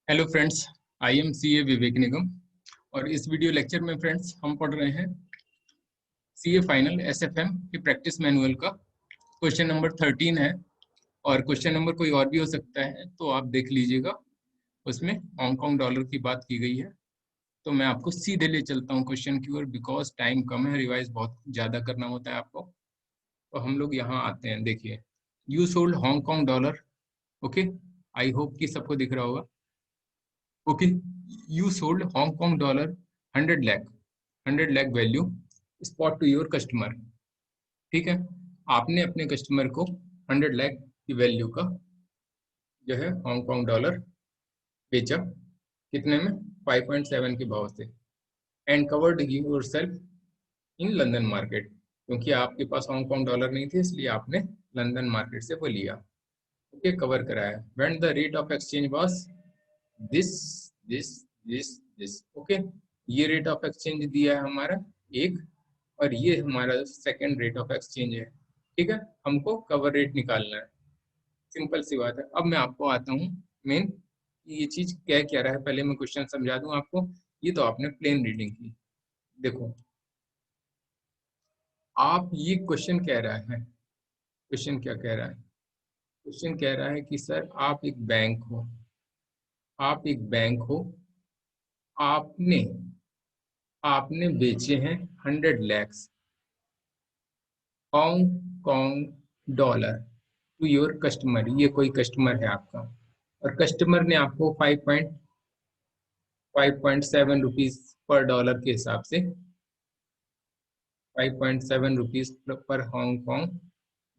Hello friends, I am C A Vivek Nigam. और इस video lecture में फ्रेंड्स हम पढ़ रहे हैं C A final S F M की प्रैक्टिस मैनुअल का क्वेश्चन नंबर 13 है। और क्वेश्चन नंबर कोई और भी हो सकता है तो आप देख लीजिएगा, उसमें हांगकांग डॉलर की बात की गई है। तो मैं आपको सीधे ले चलता हूँ क्वेश्चन की ओर, बिकॉज टाइम कम है, रिवाइज बहुत ज़्यादा करना होता है आपको। तो हम लोग यहाँ आते हैं, देखिए, you sold Hong Kong dollar. Okay, I hope कि सबको दिख रहा होगा। Okay, you sold Hong Kong dollar 100 lakh value spot to your customer. ठीक है, आपने अपने कस्टमर को 100 लाख की वैल्यू का जो है हांगकांग डॉलर बेचा। कितने में? 5.7 के भाव से। And covered your self in London market, क्योंकि आपके पास हांगकांग डॉलर नहीं थे इसलिए आपने लंदन मार्केट से वो लिया। ओके, कवर कराया। When the rate of exchange was this this this. Okay, ये रेट ऑफ एक्सचेंज दिया है हमारा एक, और ये हमारा सेकंड रेट ऑफ एक्सचेंज है। ठीक है, हमको कवर रेट निकालना है, सिंपल सी बात है। अब मैं आपको आता हूँ मेन, ये चीज क्या क्या रहा है। पहले मैं क्वेश्चन समझा दूं आपको। ये तो आपने प्लेन रीडिंग की, देखो आप, ये क्वेश्चन कह रहा है, क्वेश्चन क्या कह रहा है? क्वेश्चन कह रहा है कि सर आप एक बैंक हो, आप एक बैंक हो, आपने आपने बेचे हैं 100 lakhs Hong Kong dollar to your customer. ये कोई कस्टमर है आपका, और कस्टमर ने आपको 5.7 रुपीज पर डॉलर के हिसाब से 5.7 रुपीज पर हांगकांग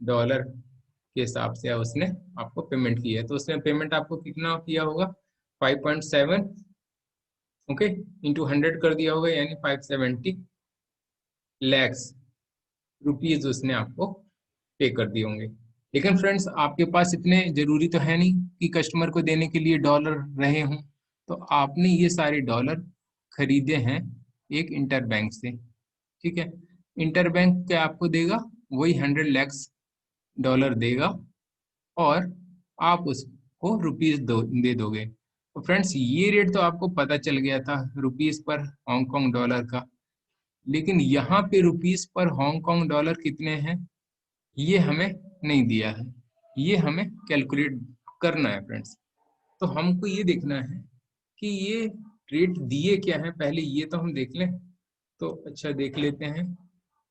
डॉलर के हिसाब से उसने आपको पेमेंट की है। तो उसने पेमेंट आपको कितना किया होगा? 5.7, ओके, इंटू 100 कर दिया होगा, यानी 570 लैक्स रुपीज उसने आपको पे कर दिए होंगे। लेकिन फ्रेंड्स, आपके पास इतने जरूरी तो है नहीं कि कस्टमर को देने के लिए डॉलर रहे हों। तो आपने ये सारे डॉलर खरीदे हैं एक इंटरबैंक से। ठीक है, इंटरबैंक क्या आपको देगा? वही 100 लैक्स डॉलर देगा, और आप उसको रुपीज दे दोगे। तो फ्रेंड्स, ये रेट तो आपको पता चल गया था रुपीज पर हांगकांग डॉलर का। लेकिन यहाँ pay rupees per Hong Kong dollar कितने हैं ये हमें नहीं दिया है, ये हमें कैलकुलेट करना है फ्रेंड्स। तो हमको ये देखना है कि ये रेट दिए क्या है, पहले ये तो हम देख लें। तो अच्छा, देख लेते हैं।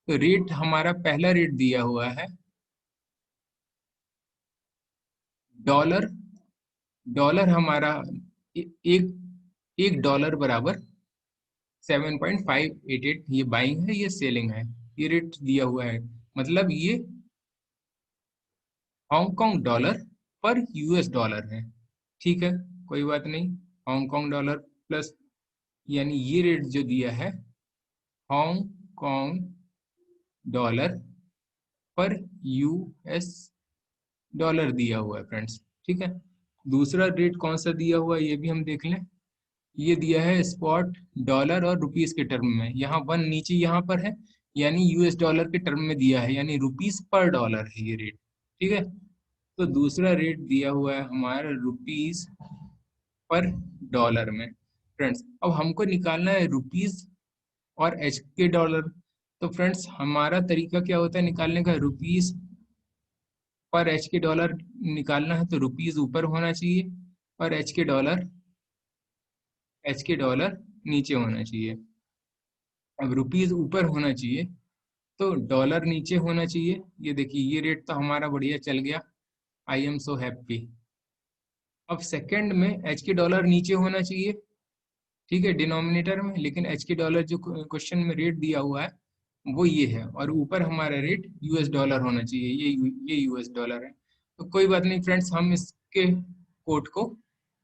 तो रेट हमारा पहला रेट दिया हुआ है डॉलर। डॉलर हमारा एक एक डॉलर बराबर 7.588, ये बाइंग है, ये सेलिंग है। ये रेट दिया हुआ है, मतलब ये हांगकांग डॉलर पर यूएस डॉलर है। ठीक है, कोई बात नहीं। हांगकांग डॉलर प्लस, यानी ये रेट जो दिया है हांगकांग डॉलर पर यूएस डॉलर दिया हुआ है फ्रेंड्स। ठीक है, दूसरा रेट कौन सा दिया हुआ है ये भी हम देख लें। ये दिया है स्पॉट डॉलर और रुपीस के टर्म में, यहाँ वन नीचे यहाँ पर है, यानी यूएस डॉलर के टर्म में दिया है, यानी रुपीस पर डॉलर है ये रेट। ठीक है, तो दूसरा रेट दिया हुआ है हमारा रुपीस पर डॉलर में। फ्रेंड्स, अब हमको निकालना है रुपीस और एच के डॉलर। तो फ्रेंड्स, हमारा तरीका क्या होता है निकालने का? रुपीस पर एच के डॉलर निकालना है तो रुपीस ऊपर होना चाहिए, और एच के डॉलर नीचे होना चाहिए। अब रुपीस ऊपर होना चाहिए तो डॉलर नीचे होना चाहिए। ये देखिए, ये रेट तो हमारा बढ़िया चल गया, आई एम सो हैप्पी। अब सेकंड में एच के डॉलर नीचे होना चाहिए, ठीक है, डिनोमिनेटर में। लेकिन एच के डॉलर जो क्वेश्चन में रेट दिया हुआ है वो ये है, और ऊपर हमारा रेट यूएस डॉलर होना चाहिए, ये यूएस डॉलर है। तो कोई बात नहीं फ्रेंड्स, हम इसके कोड को,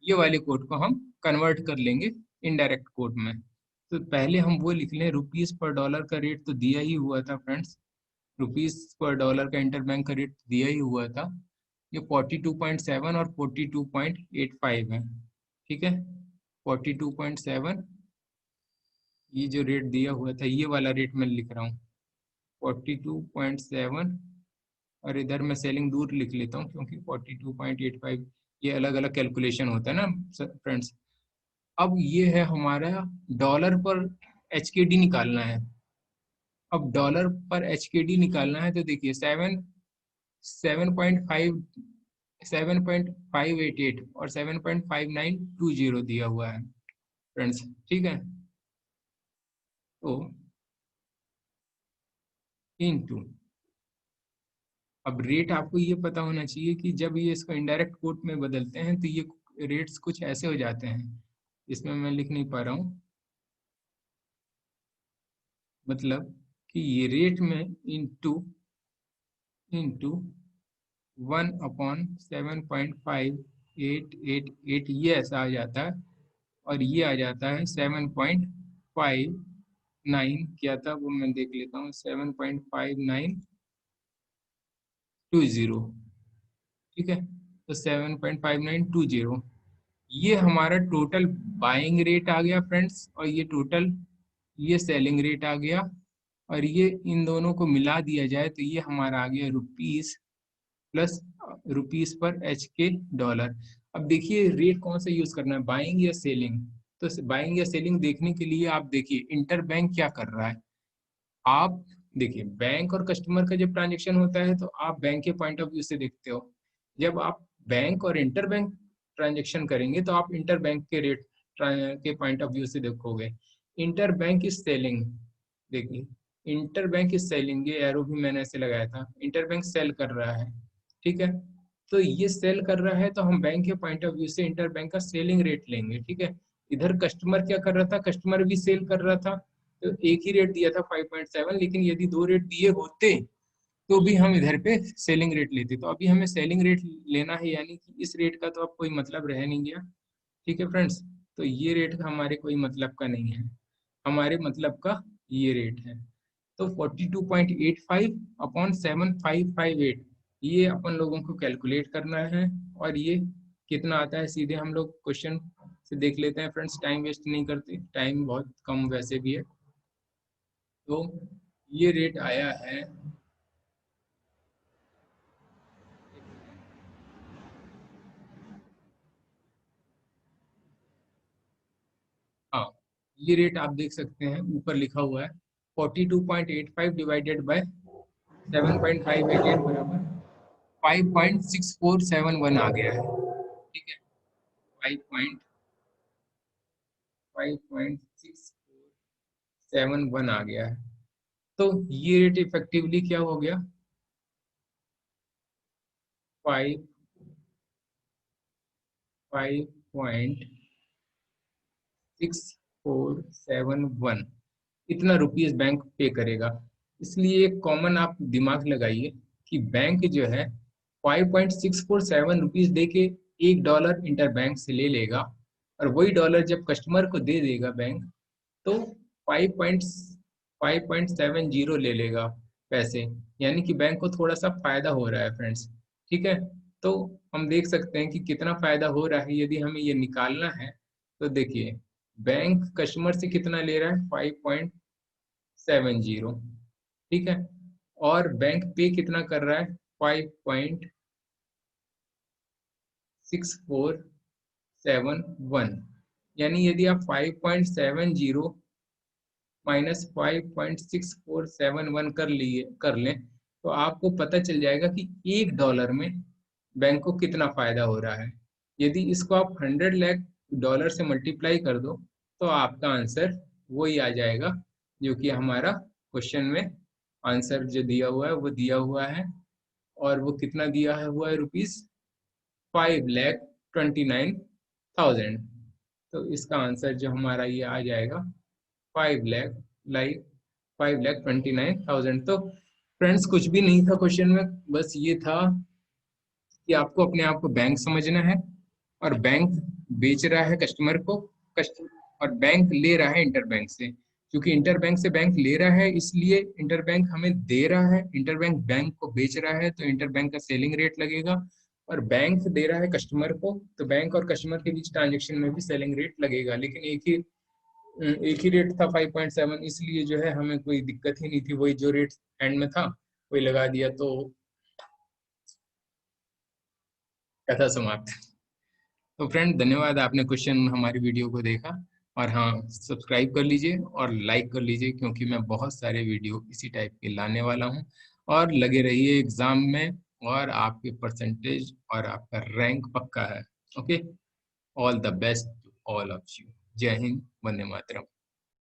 ये वाले कोड को हम कन्वर्ट कर लेंगे इनडायरेक्ट कोड में। तो पहले हम वो लिख लें, रुपीस पर डॉलर का रेट तो दिया ही हुआ था फ्रेंड्स, रुपीस पर डॉलर का इंटरबैंक का रेट दिया ही हुआ था। ये 42.7 और 42.85 है। ठीक है, 42.7, ये जो रेट दिया हुआ था ये वाला रेट मैं लिख रहा हूँ 42.7, और इधर मैं सेलिंग दूर लिख लेता हूँ क्योंकि 42.85 ये अलग अलग कैलकुलेशन होता है ना फ्रेंड्स। अब ये है हमारा डॉलर पर HKD निकालना है। अब डॉलर पर HKD निकालना है तो देखिए 7.588 और 7.5920 दिया हुआ है फ्रेंड्स, ठीक है। तो इनटू, अब रेट आपको ये पता होना चाहिए कि जब ये इसको इनडायरेक्ट कोट में बदलते हैं तो ये रेट्स कुछ ऐसे हो जाते हैं, इसमें मैं लिख नहीं पा रहा हूँ, मतलब कि ये रेट में इनटू इनटू 1/7.588 ये ऐसा आ जाता है, और ये आ जाता है 7.59 क्या था वो मैं देख लेता हूँ, 7.5920, ठीक है। तो 7.5920 ये हमारा टोटल बाइंग रेट आ गया फ्रेंड्स, और ये टोटल ये सेलिंग रेट आ गया, और ये इन दोनों को मिला दिया जाए तो ये हमारा आ गया रुपीस प्लस रुपीस पर HK डॉलर। अब देखिए रेट कौन सा यूज करना है, बाइंग या सेलिंग। तो बाइंग या सेलिंग देखने के लिए आप देखिए इंटर बैंक क्या कर रहा है। आप देखिए बैंक और कस्टमर का जब ट्रांजेक्शन होता है तो आप बैंक के पॉइंट ऑफ व्यू से देखते हो। जब आप बैंक और इंटर बैंक ट्रांजेक्शन करेंगे तो आप इंटर बैंक के रेट के पॉइंट ऑफ व्यू से देखोगे। इंटर बैंक इज सेलिंग, देखिए इंटर बैंक इज सेलिंग, ये एरो भी मैंने ऐसे लगाया था, इंटर बैंक सेल कर रहा है, ठीक है। तो ये सेल कर रहा है तो हम बैंक के पॉइंट ऑफ व्यू से इंटर बैंक का सेलिंग रेट लेंगे, ठीक है। इधर कस्टमर क्या कर रहा था, कस्टमर भी सेल कर रहा था, तो एक ही रेट दिया था 5.7, लेकिन यदि दो रेट दिए होते तो भी हम इधर पे सेलिंग रेट लेते। तो अभी हमें सेलिंग रेट लेना है, यानी कि इस रेट का तो अब कोई मतलब रह नहीं गया, ठीक है फ्रेंड्स। तो ये रेट का हमारे कोई मतलब का नहीं है, हमारे मतलब का ये रेट है। तो 42.85 अपॉन 7558 ये अपन लोगों को कैलकुलेट करना है, और ये कितना आता है सीधे हम लोग क्वेश्चन से देख लेते हैं फ्रेंड्स, टाइम वेस्ट नहीं करते, टाइम बहुत कम वैसे भी है। तो ये रेट आया है, हाँ ये रेट आप देख सकते हैं ऊपर लिखा हुआ है 42.85 डिवाइडेड बाय 7.588 बराबर 5.6471 आ गया है, ठीक है। 5.647 आ गया है। तो ये रेट इफेक्टिवली क्या हो गया, 5.6471 इतना रुपीस बैंक पे करेगा। इसलिए एक कॉमन आप दिमाग लगाइए कि बैंक जो है 5.647 दे के $1 इंटर बैंक से ले लेगा, और वही डॉलर जब कस्टमर को दे देगा बैंक तो 5.70 ले लेगा पैसे, यानी कि बैंक को थोड़ा सा फायदा हो रहा है फ्रेंड्स, ठीक है। तो हम देख सकते हैं कि कितना फायदा हो रहा है, यदि हमें ये निकालना है तो देखिए बैंक कस्टमर से कितना ले रहा है 5.70, ठीक है, और बैंक पे कितना कर रहा है 5.6471, यानी यदि आप 5.70 माइनस 5.6471 कर लें तो आपको पता चल जाएगा कि $1 में बैंक को कितना फायदा हो रहा है। यदि इसको आप 100 लाख डॉलर से मल्टीप्लाई कर दो तो आपका आंसर वही आ जाएगा जो कि हमारा क्वेश्चन में आंसर जो दिया हुआ है वो दिया हुआ है, और वो कितना दिया है हुआ है रुपीज 5,29,000। तो इसका आंसर जो हमारा ये आ जाएगा 5,29,000। तो फ्रेंड्स कुछ भी नहीं था क्वेश्चन में, बस ये था कि आपको अपने आप को बैंक समझना है, और बैंक बेच रहा है कस्टमर को, कस्ट और बैंक ले रहा है इंटर बैंक से। क्योंकि इंटर बैंक से बैंक ले रहा है इसलिए इंटर बैंक हमें दे रहा है, इंटर बैंक बैंक को बेच रहा है तो इंटर बैंक का सेलिंग रेट लगेगा, और बैंक दे रहा है कस्टमर को तो बैंक और कस्टमर के बीच ट्रांजेक्शन में भी सेलिंग रेट लगेगा। लेकिन एक ही रेट था 5.7, इसलिए जो है हमें कोई दिक्कत ही नहीं थी, वही जो रेट एंड में था वही लगा दिया, तो कथा समाप्त। तो फ्रेंड धन्यवाद, आपने क्वेश्चन हमारी वीडियो को देखा। और हाँ, सब्सक्राइब कर लीजिए और लाइक कर लीजिए, क्योंकि मैं बहुत सारे वीडियो इसी टाइप के लाने वाला हूँ। और लगे रहिए एग्जाम में, और आपके परसेंटेज और आपका रैंक पक्का है। Okay, all the best to all of you. जय हिंद, वंदे मातरम।